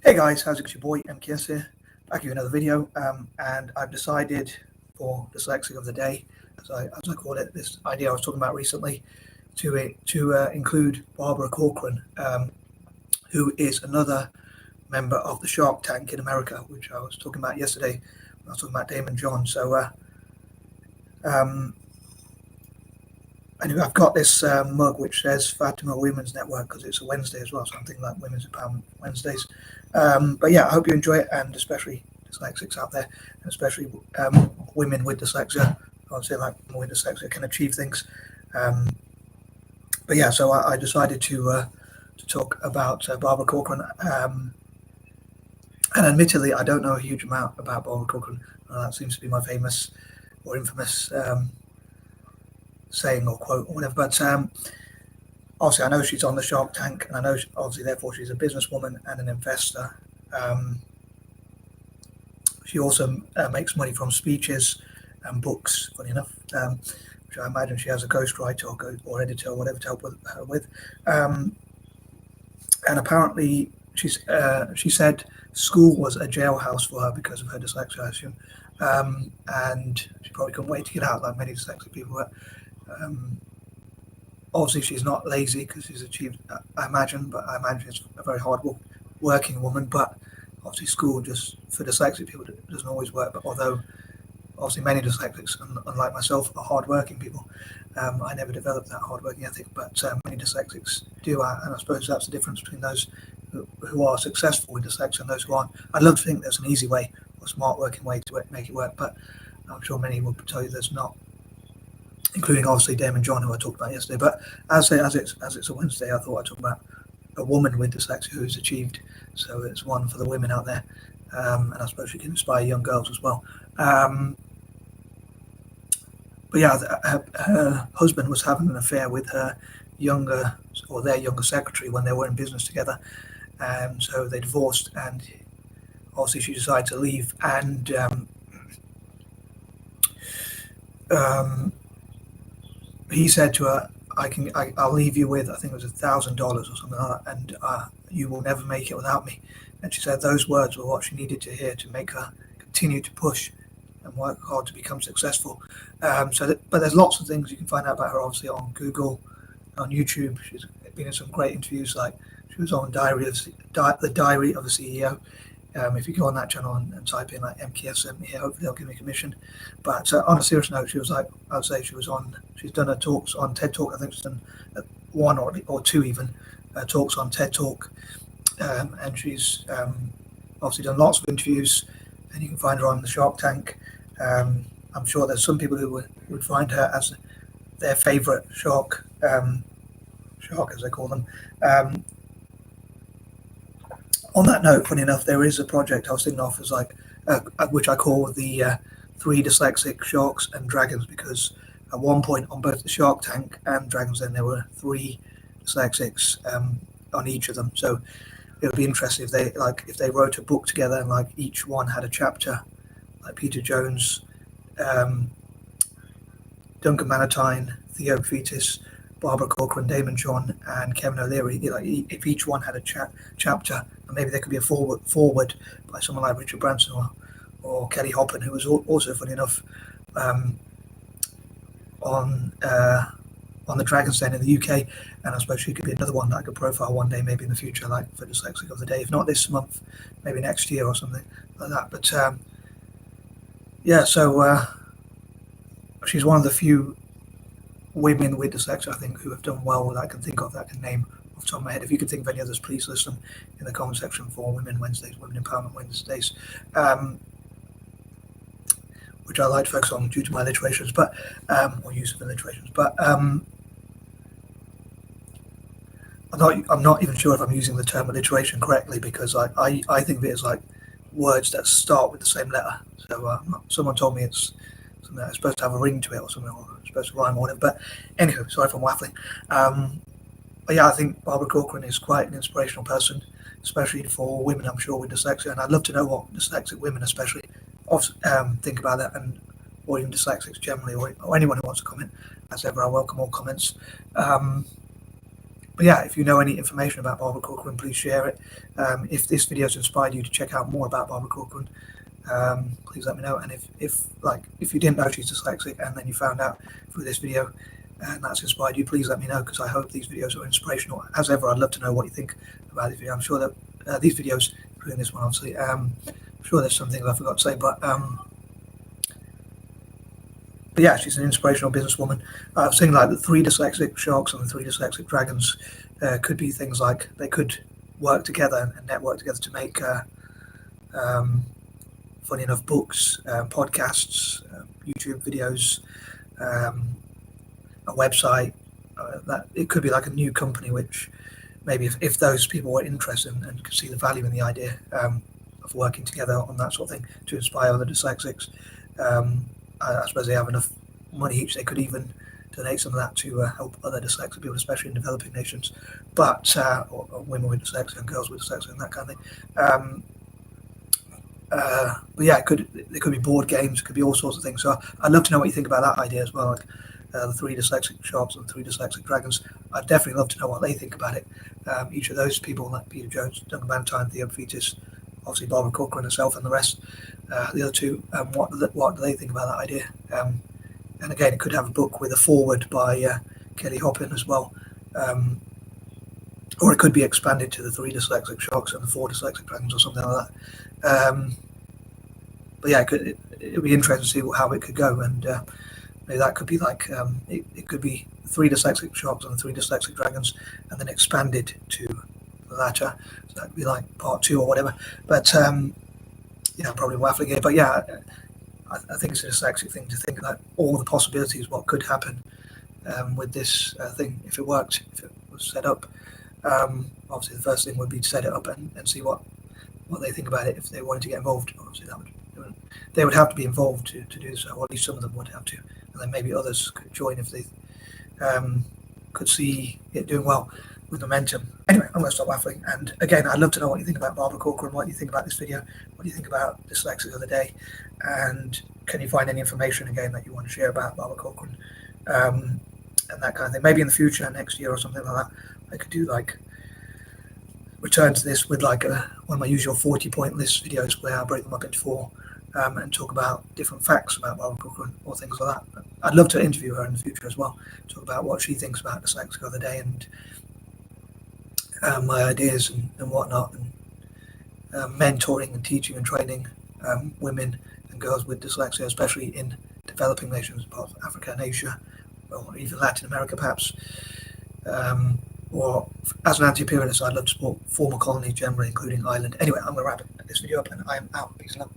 Hey guys, how's it? It's your boy M.K.S here, back with another video, and I've decided for Dyslexic of the day, as I call it, this idea I was talking about recently, to include Barbara Corcoran, who is another member of the Shark Tank in America, which I was talking about yesterday when I was talking about Damon John. So anyway, I've got this mug which says Fatima Women's Network because it's a Wednesday as well, so I'm thinking like Women's Empowerment Wednesdays. But yeah, I hope you enjoy it, and especially dyslexics out there, and especially women with dyslexia. I would say like women with dyslexia can achieve things. But yeah, so I decided to talk about Barbara Corcoran. And admittedly, I don't know a huge amount about Barbara Corcoran. That seems to be my famous or infamous saying or quote or whatever. But obviously, I know she's on the Shark Tank, and I know obviously, therefore, she's a businesswoman and an investor. She also makes money from speeches and books, funny enough, which I imagine she has a ghostwriter or editor or whatever to help her with. And apparently, she said school was a jailhouse for her because of her dyslexia, I assume. And she probably couldn't wait to get out, like many dyslexic people. Obviously, she's not lazy because she's achieved, I imagine she's a very hard working woman. But obviously, school just for dyslexic people doesn't always work. But although obviously many dyslexics, unlike myself, are hard-working people, I never developed that hard-working ethic. But many dyslexics do, and I suppose that's the difference between those who are successful with dyslexia and those who aren't. I'd love to think there's an easy way or smart working way to make it work, but I'm sure many will tell you there's not, including obviously Damon John, who I talked about yesterday. But as it's a Wednesday, I thought I'd talk about a woman with dyslexia who's achieved. So it's one for the women out there, and I suppose she can inspire young girls as well. But yeah, her husband was having an affair with their younger secretary when they were in business together. So they divorced, and obviously she decided to leave. And he said to her, I'll leave you with, I think it was $1,000 or something like that, and you will never make it without me. And she said those words were what she needed to hear to make her continue to push and work hard to become successful. But there's lots of things you can find out about her, obviously, on Google, on YouTube. She's been in some great interviews, like she was on the Diary of a CEO. If you go on that channel and type in like M.K.S. sent me here, hopefully they'll give me a commission. But on a serious note, she was like, I would say she's done her talks on TED Talk. I think she's done one or two even talks on TED Talk. And she's obviously done lots of interviews, and you can find her on the Shark Tank. I'm sure there's some people who would find her as their favorite shark as they call them. On that note, funny enough, there is a project I was thinking of as like, which I call the 3 dyslexic sharks and dragons, because at one point on both the Shark Tank and Dragons Den there were 3 dyslexics on each of them. So it would be interesting if they wrote a book together and like each one had a chapter, like Peter Jones, Duncan Manatine, Theo Fetis, Barbara Corcoran, Damon John, and Kevin O'Leary. If each one had a chapter, and maybe there could be a forward by someone like Richard Branson or Kelly Hoppen, who was also, funny enough, on the Dragon's Den in the UK, and I suppose she could be another one that I could profile one day, maybe in the future, like for Dyslexic of the Day. If not this month, maybe next year or something like that. But yeah, so she's one of the few women with dyslexia, I think, who have done well that I can think of, that I can name off the top of my head. If you could think of any others, please list them in the comment section for Women Wednesdays, Women Empowerment Wednesdays, which I like to focus on due to my alliterations, but or use of alliterations. But I'm not even sure if I'm using the term alliteration correctly, because I think of it as like words that start with the same letter. So someone told me it's something that's supposed to have a ring to it or something, or supposed to rhyme or whatever. But anywho, sorry if I'm waffling. But yeah, I think Barbara Corcoran is quite an inspirational person, especially for women, I'm sure, with dyslexia. And I'd love to know what dyslexic women especially think about that, or even dyslexics generally, or anyone who wants to comment. As ever, I welcome all comments. But yeah, if you know any information about Barbara Corcoran, please share it. If this video has inspired you to check out more about Barbara Corcoran, please let me know. And if you didn't know she's dyslexic and then you found out through this video and that's inspired you, please let me know, because I hope these videos are inspirational. As ever, I'd love to know what you think about this video. I'm sure that these videos, including this one obviously, I'm sure there's some things I forgot to say, but yeah, she's an inspirational businesswoman. I was saying like the 3 dyslexic sharks and the 3 dyslexic dragons could be things like they could work together and network together to make funny enough books, podcasts, YouTube videos, a website. That it could be like a new company, which maybe if those people were interested and could see the value in the idea of working together on that sort of thing to inspire other dyslexics. I suppose they have enough money each, they could even donate some of that to help other dyslexic people, especially in developing nations, but or women with dyslexia and girls with dyslexia and that kind of thing. But yeah, it could be board games, it could be all sorts of things. So I'd love to know what you think about that idea as well, like the 3 dyslexic sharks and the 3 dyslexic dragons. I'd definitely love to know what they think about it. Each of those people, like Peter Jones, Duncan Bannatyne, Theo Fetis, obviously Barbara Corcoran herself and the rest, the other 2, what do they think about that idea? And again, it could have a book with a foreword by Kelly Hoppin as well. Or it could be expanded to the 3 dyslexic sharks and the 4 dyslexic dragons or something like that. But yeah, it would be interesting to see how it could go, and maybe that could be like it could be 3 dyslexic sharks and the 3 dyslexic dragons, and then expanded to the latter. So that would be like part 2 or whatever. But yeah, I'm probably waffling here. But yeah, I think it's a dyslexic thing to think that all the possibilities, what could happen with this thing if it worked, if it was set up. Obviously, the first thing would be to set it up and see what they think about it if they wanted to get involved. Obviously, they would have to be involved to do so, or at least some of them would have to, and then maybe others could join if they could see it doing well with momentum. Anyway, I'm going to stop waffling. And again, I'd love to know what you think about Barbara Corcoran, what you think about this video, what do you think about Dyslexic of the Day, and can you find any information again that you want to share about Barbara Corcoran and that kind of thing. Maybe in the future, next year or something like that, I could do like return to this with like one of my usual 40-point list videos where I break them up into 4 and talk about different facts about Barbara Corcoran or things like that. But I'd love to interview her in the future as well, talk about what she thinks about Dyslexic of the Day and my ideas and whatnot, and mentoring and teaching and training women and girls with dyslexia, especially in developing nations, part of Africa and Asia, or even Latin America perhaps. Or as an anti-imperialist, I'd love to support former colonies generally, including Ireland. Anyway, I'm going to wrap this video up and I'm out. Peace and love.